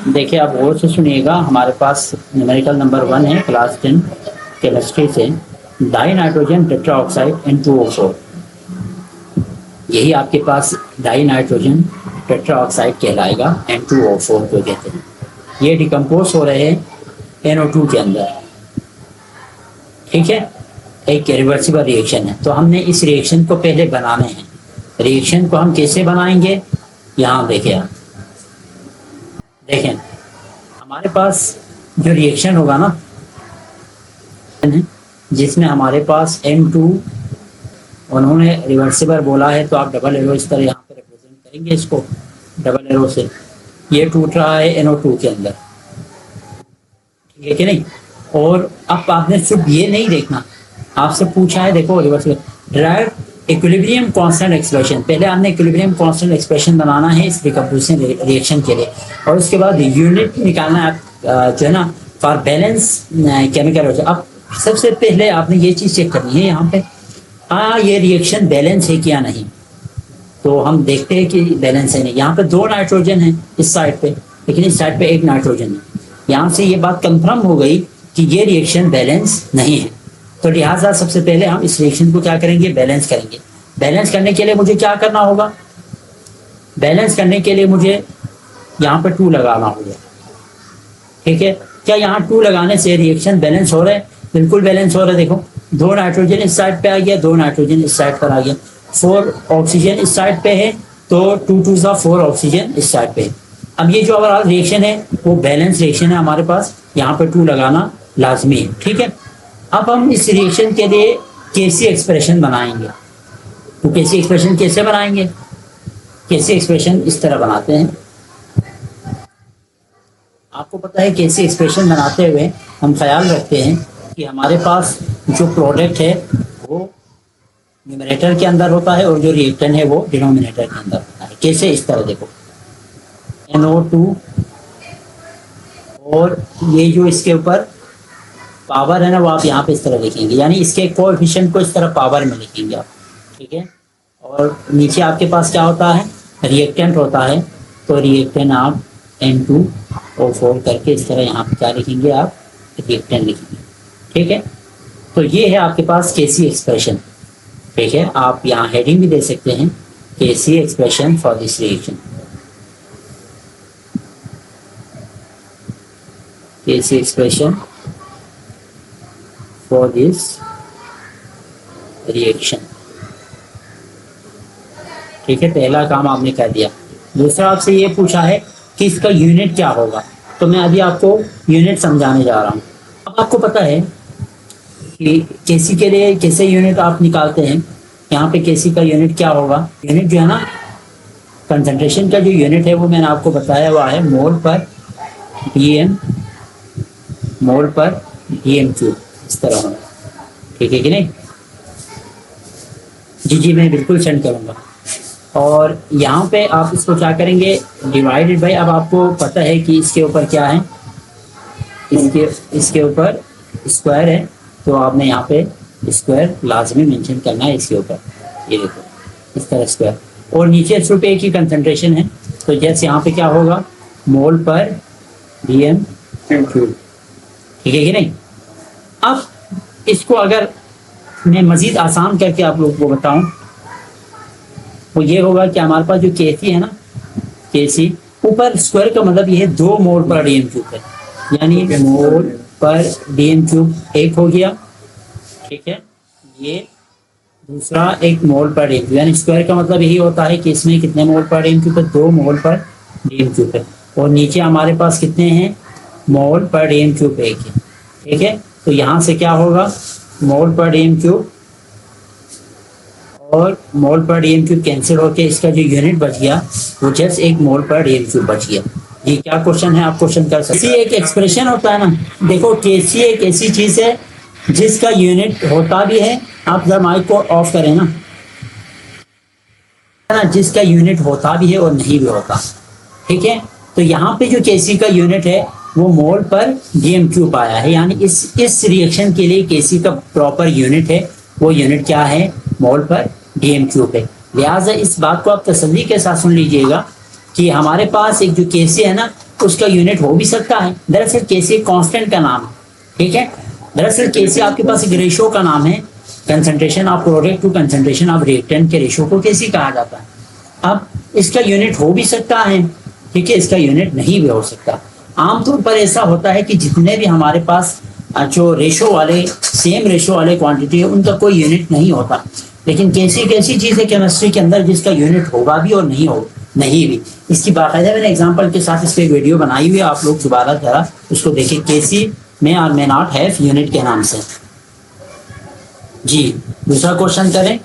देखिए आप गौर से सुनिएगा, हमारे पास न्यूमेरिकल नंबर 1 है क्लास 10 केमिस्ट्री से, die nitrogen tetra oxide N2O4। यही आपके पास डाई नाइट्रोजन टेट्रा ऑक्साइड कहलाएगा, N2O4 को कहते हैं। ये डिकम्पोज हो रहे हैं NO2 के अंदर, ठीक है। एक रिवर्सिबल रिएक्शन है, तो हमने इस रिएक्शन को पहले बनाने हैं। रिएक्शन को हम कैसे बनाएंगे, यहाँ देखें आप, देखें हमारे पास जो रिएक्शन होगा ना, जिसमें हमारे पास N2, उन्होंने रिवर्सिबल बोला है तो आप डबल एरो इस तरह यहाँ पे रिप्रेजेंट करेंगे इसको डबल एरो से। ये टूट रहा है NO2 के अंदर, ठीक है कि नहीं। और अब आपने सिर्फ ये नहीं देखना, आपसे पूछा है, देखो reversible drive equilibrium constant expression, पहले हमने इक्विलिब्रियम कांस्टेंट एक्सप्रेशन बनाना है इस डिकम्पोजिशन रिएक्शन के लिए, और उसके बाद यूनिट निकालना है जो है ना फॉर बैलेंस केमिकल। अब सबसे पहले आपने ये चीज़ चेक करनी है यहाँ पे, ये रिएक्शन बैलेंस है क्या नहीं। तो हम देखते हैं कि बैलेंस है नहीं। यहाँ पे 2 नाइट्रोजन है इस साइड पे, लेकिन इस साइड पे 1 नाइट्रोजन है। यहाँ से ये बात कंफर्म हो गई कि ये रिएक्शन बैलेंस नहीं है। तो लिहाजा सबसे पहले हम इस रिएक्शन को क्या करेंगे, बैलेंस करेंगे। बैलेंस करने के लिए मुझे क्या करना होगा, बैलेंस करने के लिए मुझे यहाँ पे 2 लगाना होगा, ठीक है। क्या यहाँ 2 लगाने से रिएक्शन बैलेंस हो रहा है? बिल्कुल बैलेंस हो रहा है। देखो 2 नाइट्रोजन इस साइड पे आ गया, 2 नाइट्रोजन इस साइड पर आ गया, 4 ऑक्सीजन इस साइड पे है, तो 2 2 4 ऑक्सीजन इस साइड पे है। अब ये जो हमारा रिएक्शन है वो बैलेंस रिएक्शन है हमारे पास, यहाँ पे 2 लगाना लाजमी है, ठीक है। अब हम इस रिएक्शन के लिए केसी एक्सप्रेशन बनाएंगे। तो केसी एक्सप्रेशन कैसे बनाएंगे, केसी एक्सप्रेशन इस तरह बनाते हैं। आपको पता है केसी एक्सप्रेशन बनाते हुए हम ख्याल रखते हैं कि हमारे पास जो प्रोडक्ट है वो न्यूमरेटर के अंदर होता है और जो रिएक्टेंट है वो डिनोमिनेटर के अंदर होता है। कैसे, इस तरह देखो NO2, और ये जो इसके ऊपर पावर है ना वो आप यहाँ पे इस तरह लिखेंगे, यानी इसके कोएफिशिएंट को इस तरह पावर में लिखेंगे आप, ठीक है। और नीचे आपके पास क्या होता है, रिएक्टेंट होता है, तो रिएक्टेंट आप N2O4 करके इस तरह यहाँ पे क्या लिखेंगे, आप रिएक्टेंट लिखेंगे, ठीक है। तो ये है आपके पास केसी एक्सप्रेशन, ठीक है। आप यहाँ हेडिंग भी दे सकते हैं, K C expression for this reaction, K C expression for this reaction, ठीक है। पहला काम आपने कर दिया। दूसरा आपसे ये पूछा है कि इसका यूनिट क्या होगा, तो मैं अभी आपको यूनिट समझाने जा रहा हूँ। अब आपको पता है कि केसी के लिए कैसे यूनिट आप निकालते हैं। यहाँ पे केसी का यूनिट क्या होगा, यूनिट जो है ना कंसंट्रेशन का जो यूनिट है वो मैंने आपको बताया हुआ है मोल पर डीएम, मोल पर डीएम क्यूब, इस तरह होना, ठीक है कि नहीं। जी मैं बिल्कुल सेंड करूँगा। और यहाँ पे आप इसको क्या करेंगे, डिवाइडेड बाई, अब आपको पता है कि इसके ऊपर क्या है, इसके ऊपर स्क्वायर है, तो आपने यहाँ पे स्क्वायर लाजमी मेंशन करना है इसके ऊपर। ये देखो इस तरह स्क्वायर, और नीचे सिर्फ एक ही कंसंट्रेशन है, तो जैसे यहाँ पे क्या होगा, मोल पर डीएम क्यूब, ठीक है कि नहीं। अब इसको अगर मैं मज़ीद आसान करके आप लोगों को बताऊं तो ये होगा कि हमारे पास जो केसी है ना, केसी ऊपर स्क्वायर का मतलब ये है 2 मोल पर डीएम क्यूब है, यानी मोल पर डीएम क्यूब 1 हो गया, ठीक है। ये दूसरा 1 मोल पर डीएम क्यूब, यानी स्क्वायर का मतलब यही होता है कि इसमें कितने मोल पर डीएम क्यूब है, 2 मोल पर डीएम क्यूब है। और नीचे हमारे पास कितने हैं, मोल पर डीएम क्यूब 1 है, ठीक है। तो यहाँ से क्या होगा, मोल पर डीएम क्यूब और मोल पर डीएम क्यूब कैंसिल होकर इसका जो यूनिट बच गया वो जस्ट 1 मोल पर डीएम क्यूब बच गया। ये क्या क्वेश्चन है, आप क्वेश्चन कर सकते हैं। एक एक्सप्रेशन होता है ना, देखो केसी एक ऐसी चीज है जिसका यूनिट होता भी है, आप जब माइक को ऑफ करें ना, जिसका यूनिट होता भी है और नहीं भी होता, ठीक है। तो यहाँ पे जो केसी का यूनिट है वो मोल पर डीएम क्यूब आया है, यानी इस रिएक्शन के लिए केसी का प्रॉपर यूनिट है, वो यूनिट क्या है, मोल पर डीएम क्यूब है। लिहाजा इस बात को आप तसल्ली के साथ सुन लीजिएगा कि हमारे पास एक जो केसी है ना उसका यूनिट हो भी सकता है। दरअसल केसी कांस्टेंट का नाम है, ठीक है। दरअसल केसी आपके पास एक रेशो का नाम है, concentration of product to concentration of reactant के रेशो को केसी कहा जाता है। अब इसका यूनिट हो भी सकता है, ठीक है, इसका यूनिट नहीं भी हो सकता। आमतौर पर ऐसा होता है कि जितने भी हमारे पास जो रेशो वाले सेम रेशो वाले क्वांटिटी है उनका कोई यूनिट नहीं होता, लेकिन कैसी एक ऐसी चीज है केमिस्ट्री के अंदर जिसका यूनिट होगा भी और नहीं भी। इसकी बाकायदा मैंने एग्जांपल के साथ इस पे वीडियो बनाई हुई है, आप लोग दोबारा जरा उसको देखिए, केसी में और मे नॉट हैव यूनिट के नाम से। जी दूसरा क्वेश्चन करें।